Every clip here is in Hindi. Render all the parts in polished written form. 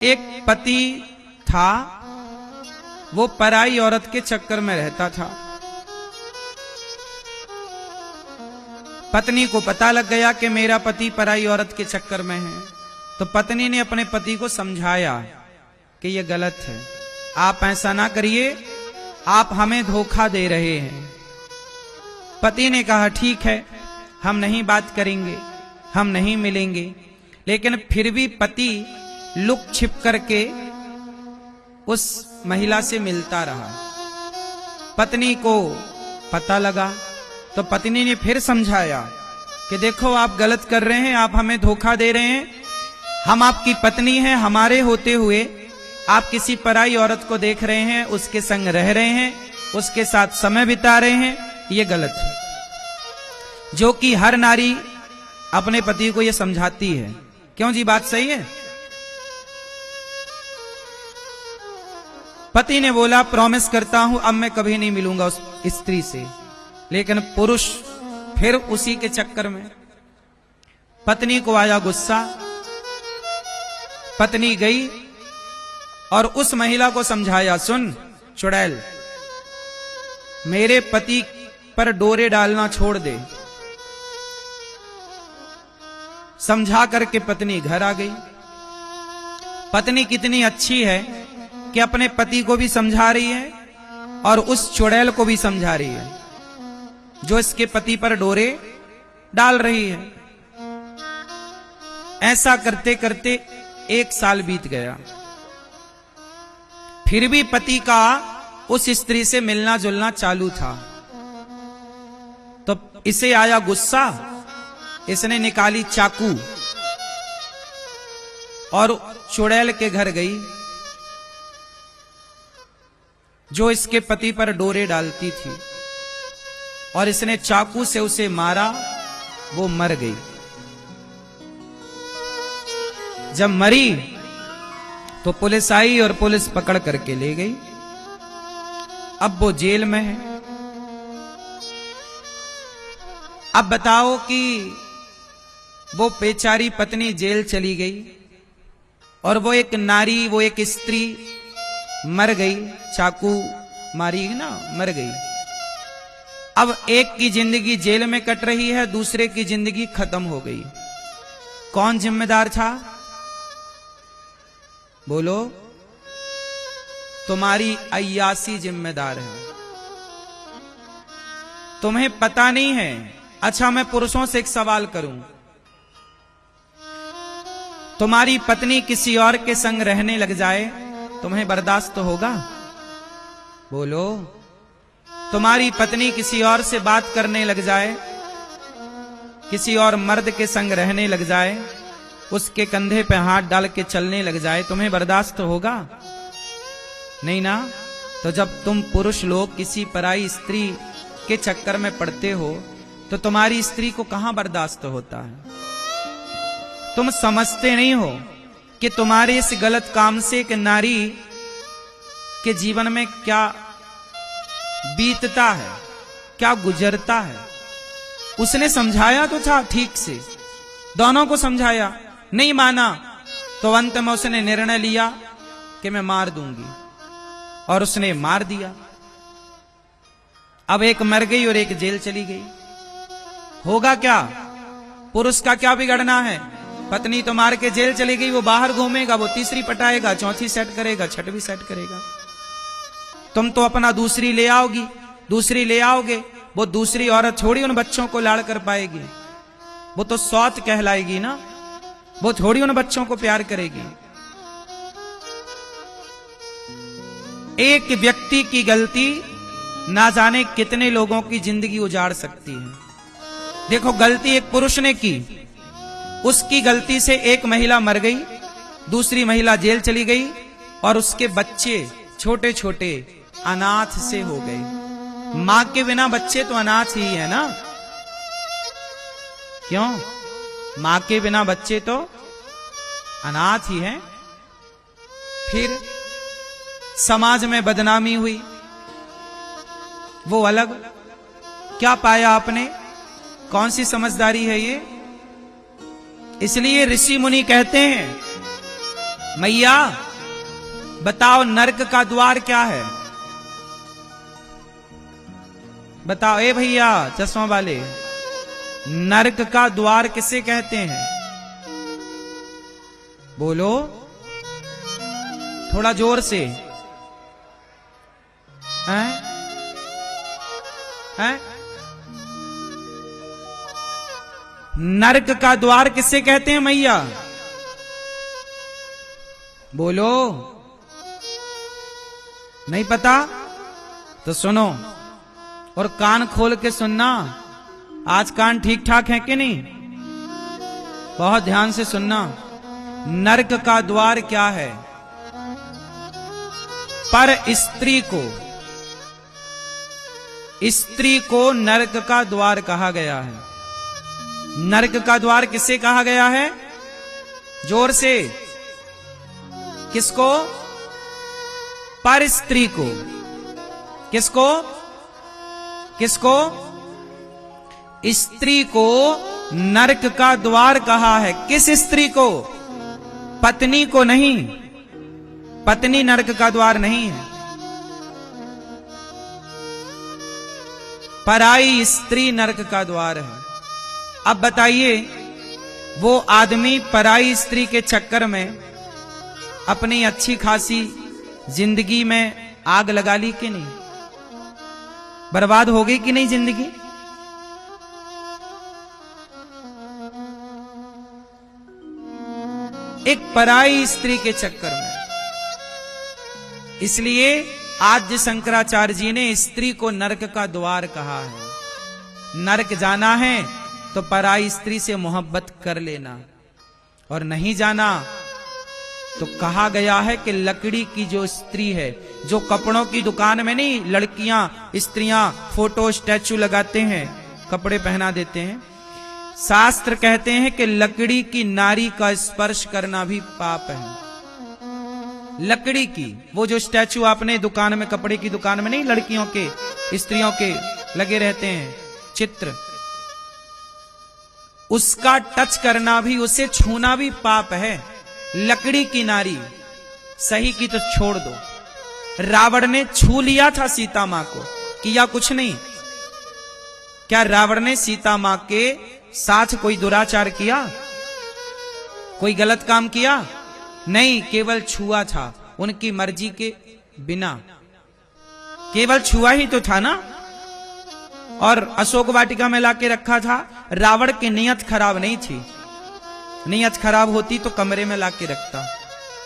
एक पति था, वो पराई औरत के चक्कर में रहता था। पत्नी को पता लग गया कि मेरा पति पराई औरत के चक्कर में है, तो पत्नी ने अपने पति को समझाया कि यह गलत है, आप ऐसा ना करिए, आप हमें धोखा दे रहे हैं। पति ने कहा ठीक है, हम नहीं बात करेंगे, हम नहीं मिलेंगे। लेकिन फिर भी पति लुक छिप करके उस महिला से मिलता रहा। पत्नी को पता लगा तो पत्नी ने फिर समझाया कि देखो आप गलत कर रहे हैं, आप हमें धोखा दे रहे हैं, हम आपकी पत्नी हैं, हमारे होते हुए आप किसी पराई औरत को देख रहे हैं, उसके संग रह रहे हैं, उसके साथ समय बिता रहे हैं, ये गलत है। जो कि हर नारी अपने पति को ये समझाती है। क्यों जी, बात सही है? पति ने बोला प्रॉमिस करता हूं अब मैं कभी नहीं मिलूंगा उस स्त्री से। लेकिन पुरुष फिर उसी के चक्कर में। पत्नी को आया गुस्सा, पत्नी गई और उस महिला को समझाया, सुन चुड़ैल, मेरे पति पर डोरे डालना छोड़ दे। समझा करके पत्नी घर आ गई। पत्नी कितनी अच्छी है कि अपने पति को भी समझा रही है और उस चुड़ैल को भी समझा रही है जो इसके पति पर डोरे डाल रही है। ऐसा करते करते 1 साल बीत गया। फिर भी पति का उस स्त्री से मिलना जुलना चालू था। तो इसे आया गुस्सा, इसने निकाली चाकू और चुड़ैल के घर गई जो इसके पति पर डोरे डालती थी, और इसने चाकू से उसे मारा, वो मर गई। जब मरी तो पुलिस आई और पुलिस पकड़ करके ले गई। अब वो जेल में है। अब बताओ कि वो बेचारी पत्नी जेल चली गई और वो एक नारी, वो एक स्त्री मर गई, चाकू मारी ना, मर गई। अब एक की जिंदगी जेल में कट रही है, दूसरे की जिंदगी खत्म हो गई। कौन जिम्मेदार था? बोलो। तुम्हारी अय्यासी जिम्मेदार है। तुम्हें पता नहीं है। अच्छा, मैं पुरुषों से एक सवाल करूं, तुम्हारी पत्नी किसी और के संग रहने लग जाए, तुम्हें बर्दाश्त होगा? बोलो। तुम्हारी पत्नी किसी और से बात करने लग जाए, किसी और मर्द के संग रहने लग जाए, उसके कंधे पे हाथ डाल के चलने लग जाए, तुम्हें बर्दाश्त होगा? नहीं ना। तो जब तुम पुरुष लोग किसी पराई स्त्री के चक्कर में पड़ते हो तो तुम्हारी स्त्री को कहां बर्दाश्त होता है? तुम समझते नहीं हो कि तुम्हारे इस गलत काम से एक नारी के जीवन में क्या बीतता है, क्या गुजरता है। उसने समझाया तो था ठीक से, दोनों को समझाया, नहीं माना तो अंत में उसने निर्णय लिया कि मैं मार दूंगी, और उसने मार दिया। अब एक मर गई और एक जेल चली गई। होगा क्या? पुरुष का क्या बिगड़ना है? पत्नी तो मार के जेल चली गई, वो बाहर घूमेगा, वो तीसरी पटाएगा, चौथी सेट करेगा, छठवीं सेट करेगा। तुम तो अपना दूसरी ले आओगी, दूसरी ले आओगे, वो दूसरी औरत थोड़ी उन बच्चों को लाड़ कर पाएगी, वो तो सौत कहलाएगी ना, वो थोड़ी उन बच्चों को प्यार करेगी। एक व्यक्ति की गलती ना जाने कितने लोगों की जिंदगी उजाड़ सकती है। देखो, गलती एक पुरुष ने की, उसकी गलती से एक महिला मर गई, दूसरी महिला जेल चली गई, और उसके बच्चे छोटे छोटे अनाथ से हो गए। मां के बिना बच्चे तो अनाथ ही है ना? क्यों? मां के बिना बच्चे तो अनाथ ही हैं। फिर समाज में बदनामी हुई, वो अलग। क्या पाया आपने? कौन सी समझदारी है ये? इसलिए ऋषि मुनि कहते हैं मैया बताओ नरक का द्वार क्या है? बताओ ए भैया चश्मा वाले, नरक का द्वार किसे कहते हैं? बोलो थोड़ा जोर से। हैं? हैं? नरक का द्वार किसे कहते हैं मैया? बोलो। नहीं पता तो सुनो और कान खोल के सुनना। आज कान ठीक ठाक है कि नहीं? बहुत ध्यान से सुनना। नरक का द्वार क्या है? पर स्त्री को नरक का द्वार कहा गया है। नरक का द्वार किसे कहा गया है? जोर से। किसको? पर स्त्री को। किसको? किसको? स्त्री को नरक का द्वार कहा है। किस स्त्री को? पत्नी को नहीं। पत्नी नरक का द्वार नहीं है। पराई स्त्री नरक का द्वार है। अब बताइए वो आदमी पराई स्त्री के चक्कर में अपनी अच्छी खासी जिंदगी में आग लगा ली कि नहीं? बर्बाद हो गई कि नहीं जिंदगी? एक पराई स्त्री के चक्कर में। इसलिए आज शंकराचार्य जी ने स्त्री को नरक का द्वार कहा है। नरक जाना है तो पराई स्त्री से मोहब्बत कर लेना, और नहीं जाना तो कहा गया है कि लकड़ी की जो स्त्री है, जो कपड़ों की दुकान में नहीं लड़कियां स्त्रियां फोटो स्टैचू लगाते हैं, कपड़े पहना देते हैं, शास्त्र कहते हैं कि लकड़ी की नारी का स्पर्श करना भी पाप है। लकड़ी की वो जो स्टैचू आपने दुकान में, कपड़े की दुकान में नहीं लड़कियों के स्त्रियों के लगे रहते हैं चित्र, उसका टच करना भी, उसे छूना भी पाप है। लकड़ी की नारी सही की तो छोड़ दो, रावण ने छू लिया था सीता मां को, किया कुछ नहीं। क्या रावण ने सीता मां के साथ कोई दुराचार किया? कोई गलत काम किया? नहीं, केवल छुआ था उनकी मर्जी के बिना। केवल छुआ ही तो था ना। और अशोक वाटिका में लाके रखा था। रावण की नियत खराब नहीं थी, नियत खराब होती तो कमरे में लाके रखता,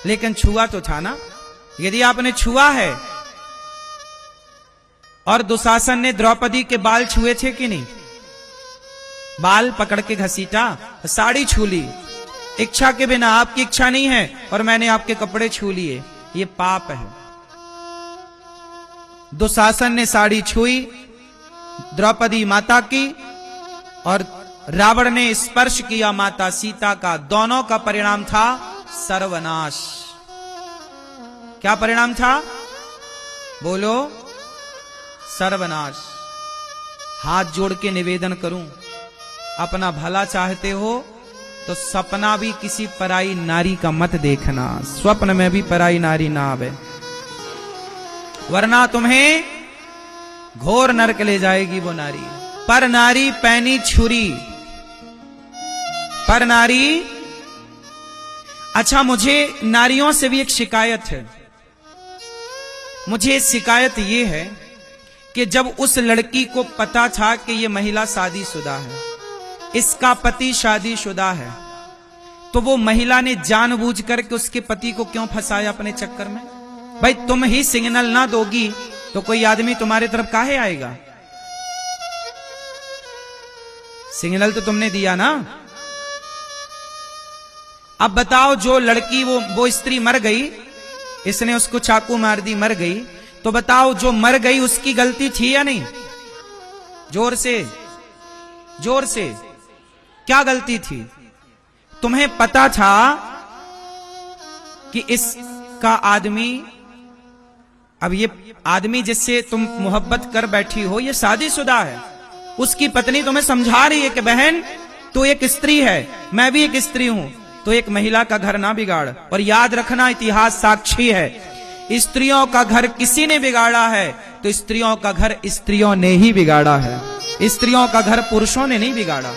लेकिन छुआ तो था ना। यदि आपने छुआ है, और दुशासन ने द्रौपदी के बाल छुए थे कि नहीं? बाल पकड़ के घसीटा, साड़ी छू ली, इच्छा के बिना, आपकी इच्छा नहीं है और मैंने आपके कपड़े छू लिए, ये पाप है। दुशासन ने साड़ी छुई द्रौपदी माता की, और रावण ने स्पर्श किया माता सीता का। दोनों का परिणाम था सर्वनाश। क्या परिणाम था? बोलो, सर्वनाश। हाथ जोड़ के निवेदन करूं, अपना भला चाहते हो तो सपना भी किसी पराई नारी का मत देखना, स्वप्न में भी पराई नारी ना आवे, वरना तुम्हें घोर नरक ले जाएगी वो नारी। पर नारी पैनी छुरी, पर नारी। अच्छा, मुझे नारियों से भी एक शिकायत है। मुझे शिकायत ये है कि जब उस लड़की को पता था कि ये महिला शादीशुदा है, इसका पति शादीशुदा है, तो वो महिला ने जानबूझ करके उसके पति को क्यों फंसाया अपने चक्कर में? भाई तुम ही सिग्नल ना दोगी तो कोई आदमी तुम्हारे तरफ काहे आएगा? सिग्नल तो तुमने दिया ना। अब बताओ, जो लड़की वो स्त्री मर गई, इसने उसको चाकू मार दी, मर गई, तो बताओ जो मर गई उसकी गलती थी या नहीं? जोर से, जोर से। क्या गलती थी? तुम्हें पता था कि इसका आदमी, अब ये आदमी जिससे तुम मोहब्बत कर बैठी हो ये शादीशुदा है, उसकी पत्नी तुम्हें समझा रही है कि बहन तू एक स्त्री है, मैं भी एक स्त्री हूं, तो एक महिला का घर ना बिगाड़। और याद रखना, इतिहास साक्षी है, स्त्रियों का घर किसी ने बिगाड़ा है तो स्त्रियों का घर स्त्रियों ने ही बिगाड़ा है। स्त्रियों का घर पुरुषों ने नहीं बिगाड़ा।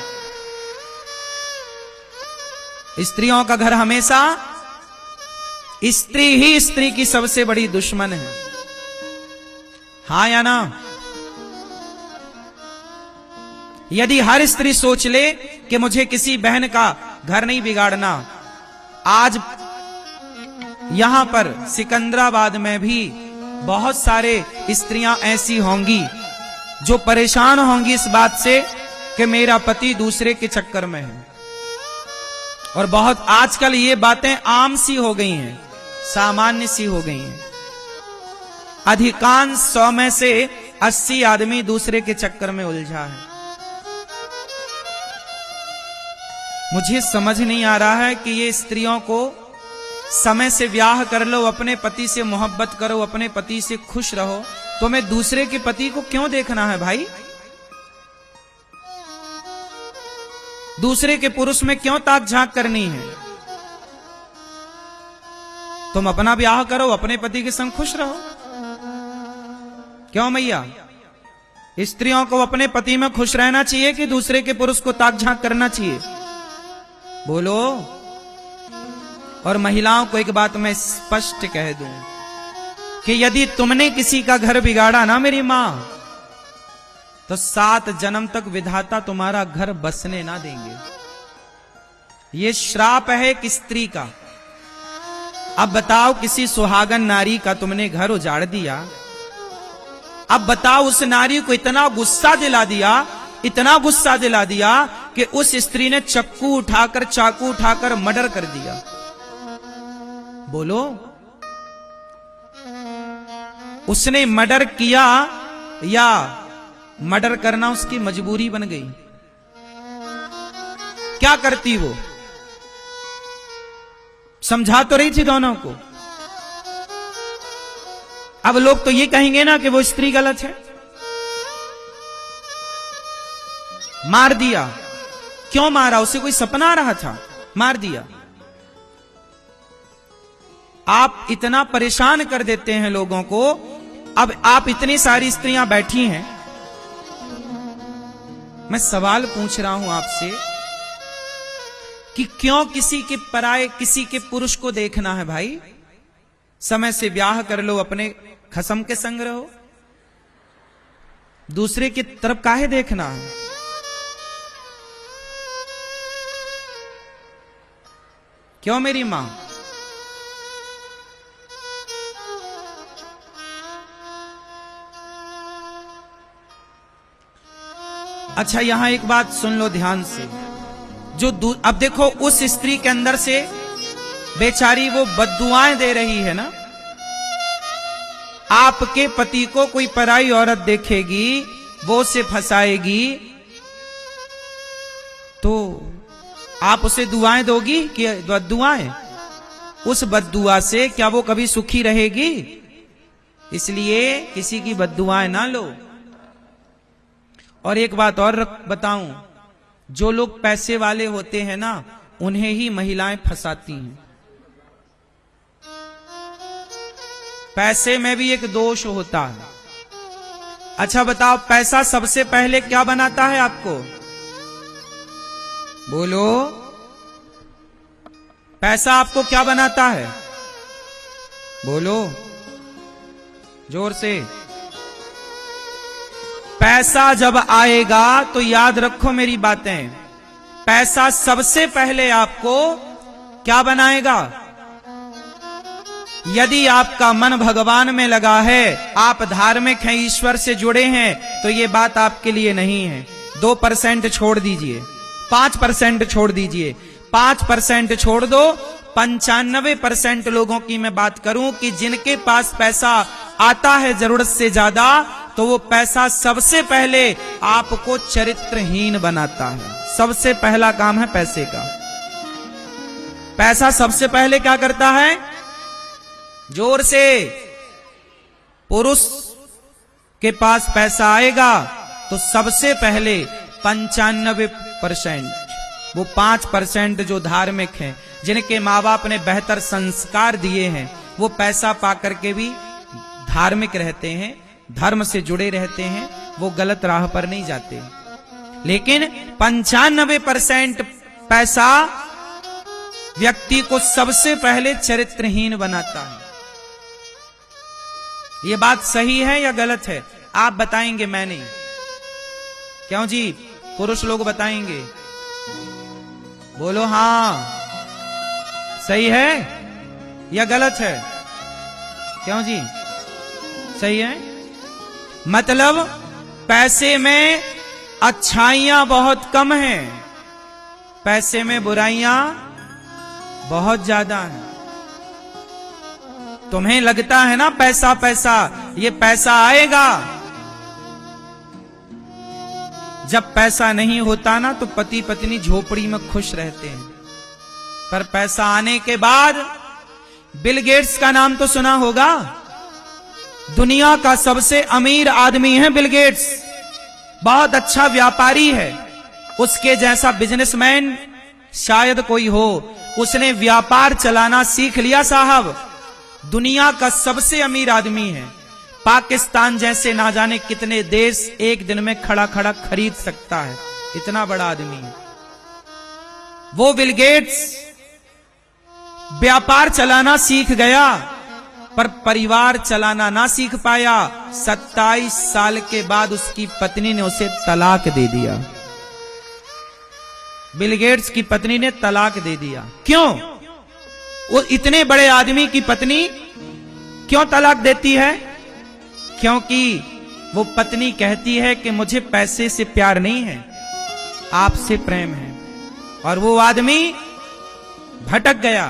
स्त्रियों का घर हमेशा, स्त्री ही स्त्री की सबसे बड़ी दुश्मन है। हाँ या ना? यदि हर स्त्री सोच ले कि मुझे किसी बहन का घर नहीं बिगाड़ना, आज यहां पर सिकंदराबाद में भी बहुत सारे स्त्रियां ऐसी होंगी जो परेशान होंगी इस बात से कि मेरा पति दूसरे के चक्कर में है। और बहुत आजकल ये बातें आम सी हो गई हैं, सामान्य सी हो गई हैं। अधिकांश 100 में से 80 आदमी दूसरे के चक्कर में उलझा है। मुझे समझ नहीं आ रहा है कि ये स्त्रियों को समय से ब्याह कर लो, अपने पति से मोहब्बत करो, अपने पति से खुश रहो, तो मैं दूसरे के पति को क्यों देखना है भाई? दूसरे के पुरुष में क्यों ताक झांक करनी है? तुम अपना ब्याह करो, अपने पति के संग खुश रहो। क्यों मैया? स्त्रियों को अपने पति में खुश रहना चाहिए कि दूसरे के पुरुष को ताक झांक करना चाहिए? बोलो। और महिलाओं को एक बात मैं स्पष्ट कह दूं कि यदि तुमने किसी का घर बिगाड़ा ना मेरी मां, तो 7 जन्म तक विधाता तुम्हारा घर बसने ना देंगे। ये श्राप है एक स्त्री का। अब बताओ, किसी सुहागन नारी का तुमने घर उजाड़ दिया, अब बताओ उस नारी को इतना गुस्सा दिला दिया, इतना गुस्सा दिला दिया कि उस स्त्री ने चक्कू उठाकर, चाकू उठाकर मर्डर कर दिया। बोलो, उसने मर्डर किया या मर्डर करना उसकी मजबूरी बन गई? क्या करती वो? समझा तो रही थी दोनों को। अब लोग तो ये कहेंगे ना कि वो स्त्री गलत है। मार दिया। क्यों मारा? उसे कोई सपना आ रहा था, मार दिया। आप इतना परेशान कर देते हैं लोगों को। अब आप इतनी सारी स्त्रियां बैठी हैं, मैं सवाल पूछ रहा हूं आपसे कि क्यों किसी के पराये, किसी के पुरुष को देखना है भाई? समय से ब्याह कर लो, अपने खसम के संग रहो। दूसरे की तरफ काहे देखना है? क्यों मेरी मां? अच्छा, यहां एक बात सुन लो ध्यान से। अब देखो, उस स्त्री के अंदर से बेचारी वो बद्दुआएं दे रही है ना। आपके पति को कोई पराई औरत देखेगी, वो उसे फंसाएगी, तो आप उसे दुआएं दोगी कि बद्दुआएं? उस बद्दुआ से क्या वो कभी सुखी रहेगी? इसलिए किसी की बद्दुआएं ना लो। और एक बात और बताऊं, जो लोग पैसे वाले होते हैं ना, उन्हें ही महिलाएं फंसाती हैं। पैसे में भी एक दोष होता है। अच्छा बताओ, पैसा सबसे पहले क्या बनाता है आपको? बोलो, पैसा आपको क्या बनाता है? बोलो जोर से। पैसा जब आएगा तो याद रखो मेरी बातें, पैसा सबसे पहले आपको क्या बनाएगा? यदि आपका मन भगवान में लगा है, आप धार्मिक हैं, ईश्वर से जुड़े हैं, तो ये बात आपके लिए नहीं है। 2% छोड़ दीजिए, 5% छोड़ दीजिए, 5% छोड़ दो। 95% लोगों की मैं बात करूं कि जिनके पास पैसा आता है जरूरत से ज्यादा, तो वो पैसा सबसे पहले आपको चरित्रहीन बनाता है। सबसे पहला काम है पैसे का। पैसा सबसे पहले क्या करता है? जोर से। पुरुष के पास पैसा आएगा तो सबसे पहले 95%, वो 5% जो धार्मिक हैं, जिनके माँ बाप ने बेहतर संस्कार दिए हैं, वो पैसा पा करके भी धार्मिक रहते हैं, धर्म से जुड़े रहते हैं, वो गलत राह पर नहीं जाते। लेकिन 95% पैसा व्यक्ति को सबसे पहले चरित्रहीन बनाता है। ये बात सही है या गलत है? आप बताएंगे, मैं नहीं। क्यों जी? पुरुष लोग बताएंगे, बोलो हाँ, सही है या गलत है? क्यों जी? सही है। मतलब पैसे में अच्छाइयां बहुत कम हैं, पैसे में बुराइयां बहुत ज्यादा हैं। तुम्हें लगता है ना पैसा पैसा, ये पैसा आएगा। जब पैसा नहीं होता ना तो पति पत्नी झोपड़ी में खुश रहते हैं, पर पैसा आने के बाद, बिल गेट्स का नाम तो सुना होगा, दुनिया का सबसे अमीर आदमी है बिल गेट्स, बहुत अच्छा व्यापारी है। उसके जैसा बिजनेसमैन शायद कोई हो। उसने व्यापार चलाना सीख लिया साहब, दुनिया का सबसे अमीर आदमी है। पाकिस्तान जैसे ना जाने कितने देश एक दिन में खड़ा खड़ा खरीद सकता है, इतना बड़ा आदमी है वो बिल गेट्स। व्यापार चलाना सीख गया पर परिवार चलाना ना सीख पाया। 27 साल के बाद उसकी पत्नी ने उसे तलाक दे दिया। बिल गेट्स की पत्नी ने तलाक दे दिया। क्यों? वो इतने बड़े आदमी की पत्नी क्यों तलाक देती है? क्योंकि वो पत्नी कहती है कि मुझे पैसे से प्यार नहीं है, आपसे प्रेम है। और वो आदमी भटक गया।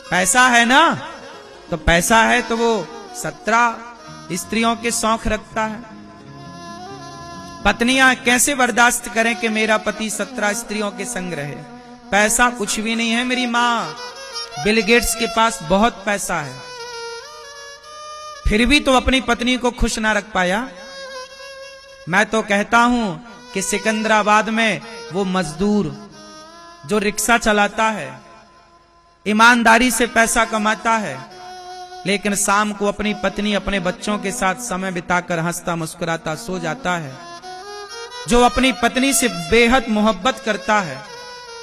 पैसा है ना, तो पैसा है तो वो 17 स्त्रियों के शौक रखता है। पत्नियां कैसे बर्दाश्त करें कि मेरा पति 17 स्त्रियों के संग रहे? पैसा कुछ भी नहीं है मेरी मां। बिल गेट्स के पास बहुत पैसा है, फिर भी तो अपनी पत्नी को खुश ना रख पाया। मैं तो कहता हूं कि सिकंदराबाद में वो मजदूर जो रिक्शा चलाता है, ईमानदारी से पैसा कमाता है, लेकिन शाम को अपनी पत्नी अपने बच्चों के साथ समय बिताकर हंसता मुस्कुराता सो जाता है। जो अपनी पत्नी से बेहद मोहब्बत करता है,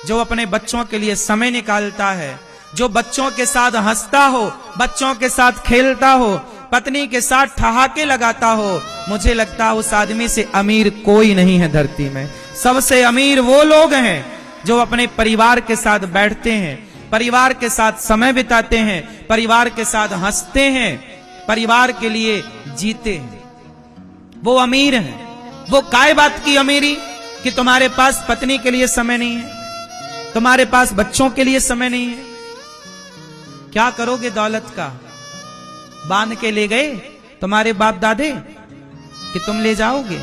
जो अपने बच्चों के लिए समय निकालता है, जो बच्चों के साथ हंसता हो, बच्चों के साथ खेलता हो, पत्नी के साथ ठहाके लगाता हो, मुझे लगता है उस आदमी से अमीर कोई नहीं है धरती में। सबसे अमीर वो लोग हैं जो अपने परिवार के साथ बैठते हैं, परिवार के साथ समय बिताते हैं, परिवार के साथ हंसते हैं, परिवार के लिए जीते हैं, वो अमीर हैं। वो काय बात की अमीरी कि तुम्हारे पास पत्नी के लिए समय नहीं है, तुम्हारे पास बच्चों के लिए समय नहीं है। क्या करोगे दौलत का? बांध के ले गए तुम्हारे बाप दादे कि तुम ले जाओगे?